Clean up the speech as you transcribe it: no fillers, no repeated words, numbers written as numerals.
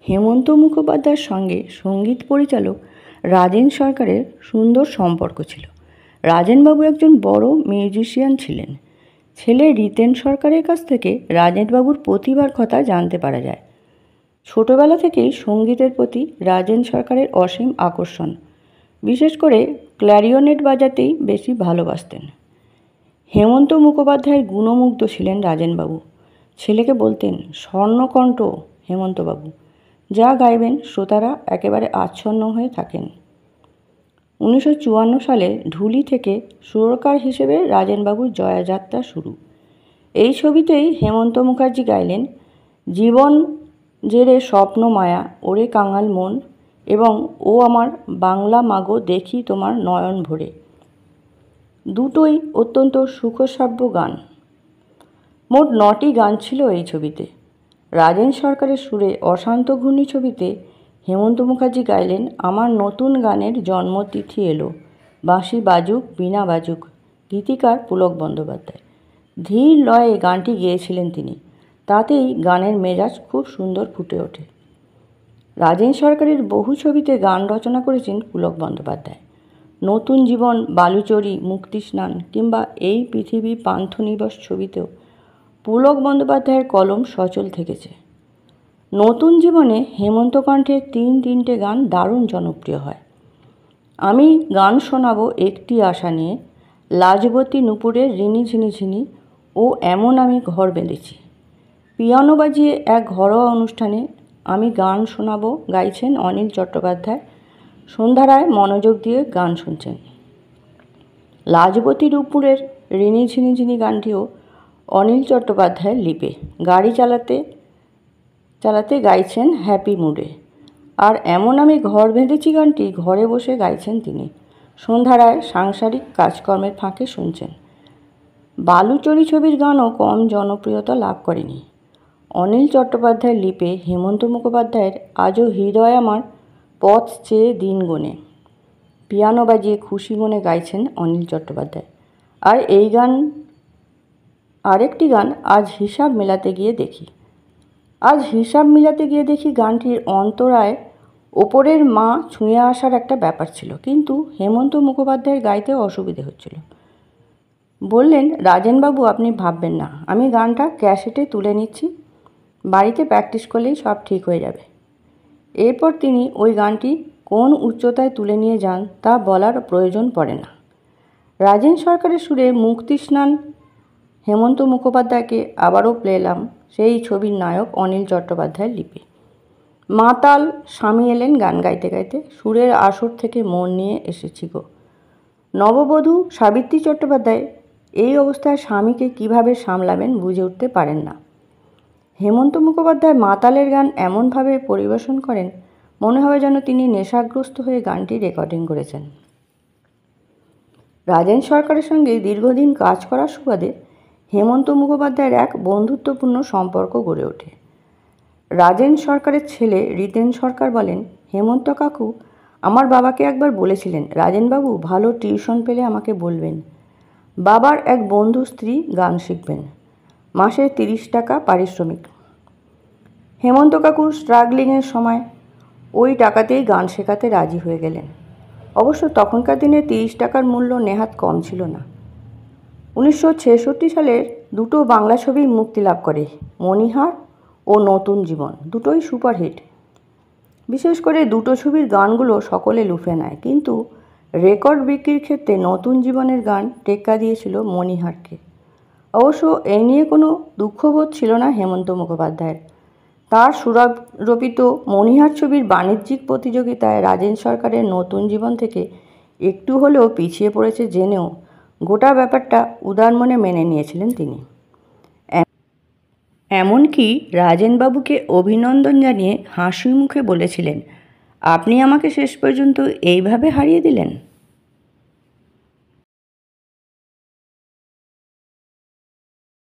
হেমন্ত মুখোপাধ্যায়ের সঙ্গে সঙ্গীত পরিচালক রাজেন সরকারের সুন্দর সম্পর্ক ছিল। রাজেনবাবু একজন বড় মিউজিশিয়ান ছিলেন। ছেলে রিতেন সরকারের কাছ থেকে রাজেনবাবুর প্রতিভার কথা জানতে পারা যায়। ছোটবেলা থেকেই সঙ্গীতের প্রতি রাজেন সরকারের অসীম আকর্ষণ। বিশেষ করে ক্ল্যারিনেট বাজাতেই বেশি ভালোবাসতেন। হেমন্ত মুখোপাধ্যায়ের গুণমুগ্ধ ছিলেন রাজেনবাবু। ছেলেকে বলতেন, স্বর্ণকণ্ঠ হেমন্তবাবু, যা গাইবেন শ্রোতারা একেবারে আচ্ছন্ন হয়ে থাকেন। 1954 সালে ঢুলি থেকে সুরকার হিসেবে রাজেনবাবুর জয়াযাত্রা শুরু। এই ছবিতেই হেমন্ত মুখার্জি গাইলেন জীবন জেরে স্বপ্ন মায়া, ওরে কাঙাল মন এবং ও আমার বাংলা মাগো দেখি তোমার নয়ন ভরে। দুটোই অত্যন্ত সুখশ্রাব্য গান। মোট 9টি গান ছিল এই ছবিতে। রাজেন সরকারের সুরে অশান্ত ঘূর্ণি ছবিতে হেমন্ত মুখার্জি গাইলেন আমার নতুন গানের জন্মতিথি এলো, বাঁশি বাজুক বীণা বাজুক। গীতিকার পুলক বন্দ্যোপাধ্যায়। ধীর লয়ে গানটি গেয়েছিলেন তিনি। তাতেই গানের মেজাজ খুব সুন্দর ফুটে ওঠে। রাজেন সরকারের বহু ছবিতে গান রচনা করেছেন পুলক বন্দ্যোপাধ্যায়। নতুন জীবন, বালুচরী, মুক্তিস্নান কিংবা এই পৃথিবী পান্থনিবাস ছবিতেও পুলক বন্দ্যোপাধ্যায়ের কলম সচল থেকেছে। নতুন জীবনে হেমন্ত কণ্ঠের তিনটে গান দারুণ জনপ্রিয় হয়। আমি গান শোনাবো একটি আশা নিয়ে, লাজবতী নুপুরের রিনি ঝিনি ঝিনি ও এমন আমি ঘর বেঁধেছি। পিয়ানো বাজিয়ে এক ঘরোয়া অনুষ্ঠানে আমি গান শোনাবো গাইছেন অনিল চট্টোপাধ্যায়। সন্ধ্যা রায় মনোযোগ দিয়ে গান শুনছেন। লাজবতী নুপুরের রিনি ঝিনি ঝিনি গানটিও অনিল চট্টোপাধ্যায়ের লিপে। গাড়ি চালাতে চালাতে গাইছেন হ্যাপি মুডে। আর এমন আমি ঘর বেঁধেছি গানটি ঘরে বসে গাইছেন তিনি। সন্ধ্যা রায় সাংসারিক কাজকর্মের ফাঁকে শুনছেন। বালুচরী ছবির গানও কম জনপ্রিয়তা লাভ করেনি। অনিল চট্টোপাধ্যায়ের লিপে হেমন্ত মুখোপাধ্যায়ের আজও হৃদয় আমার পথ চেয়ে দিন গুনে। পিয়ানো বাজিয়ে খুশি মনে গাইছেন অনিল চট্টোপাধ্যায়। আর এই গান, আরেকটি গান আজ হিসাব মেলাতে গিয়ে দেখি। আজ হিসাব মিলাতে গিয়ে দেখি গানটির অন্তরায় ওপরের মা ছুঁয়ে আসার একটা ব্যাপার ছিল, কিন্তু হেমন্ত মুখোপাধ্যায়ের গাইতে অসুবিধে হচ্ছিল। বললেন, রাজেনবাবু আপনি ভাববেন না, আমি গানটা ক্যাসেটে তুলে নিচ্ছি, বাড়িতে প্র্যাকটিস করলেই সব ঠিক হয়ে যাবে। এরপর তিনি ওই গানটি কোন উচ্চতায় তুলে নিয়ে যান তা বলার প্রয়োজন পড়ে না। রাজেন সরকারের সুরে মুক্তিস্নান হেমন্ত মুখোপাধ্যায়কে আবারও পেলাম সেই ছবির নায়ক অনিল চট্টোপাধ্যায়ের লিপি। মাতাল স্বামী এলেন গান গাইতে গাইতে, সুরের আসর থেকে মন নিয়ে এসেছি গো। নববধূ সাবিত্রী চট্টোপাধ্যায় এই অবস্থায় স্বামীকে কিভাবে সামলাবেন বুঝে উঠতে পারেন না। হেমন্ত মুখোপাধ্যায় মাতালের গান এমনভাবে পরিবেশন করেন মনে হবে যেন তিনি নেশাগ্রস্ত হয়ে গানটি রেকর্ডিং করেছেন। রাজেন সরকারের সঙ্গে দীর্ঘদিন কাজ করার সুবাদে হেমন্ত মুখোপাধ্যায়ের এক বন্ধুত্বপূর্ণ সম্পর্ক গড়ে ওঠে। রাজেন সরকারের ছেলে রিতেন সরকার বলেন, হেমন্ত কাকু আমার বাবাকে একবার বলেছিলেন, রাজেনবাবু ভালো টিউশন পেলে আমাকে বলবেন। বাবার এক বন্ধু স্ত্রী গান শিখবেন, মাসে 30 টাকা পারিশ্রমিক। হেমন্ত কাকু স্ট্রাগলিংয়ের সময় ওই টাকাতেই গান শেখাতে রাজি হয়ে গেলেন। অবশ্য তখনকার দিনে 30 টাকার মূল্য নেহাত কম ছিল না। 1966 সালের দুটো বাংলা ছবি মুক্তি লাভ করে, মণিহার ও নতুন জীবন। দুটোই সুপারহিট। বিশেষ করে দুটো ছবির গানগুলো সকলে লুফে নেয়, কিন্তু রেকর্ড বিক্রির ক্ষেত্রে নতুন জীবনের গান টেক্কা দিয়েছিল মণিহারকে। অবশ্য এই নিয়ে কোনো দুঃখবোধ ছিল না হেমন্ত মুখোপাধ্যায়ের। তার সুরারোপিত মণিহার ছবির বাণিজ্যিক প্রতিযোগিতায় রাজেন সরকারের নতুন জীবন থেকে একটু হলেও পিছিয়ে পড়েছে জেনেও গোটা ব্যাপারটা উদার মনে মেনে নিয়েছিলেন তিনি। এমনকি রাজেনবাবুকে অভিনন্দন জানিয়ে হাসি মুখে বলেছিলেন, আপনি আমাকে শেষ পর্যন্ত এইভাবে হারিয়ে দিলেন।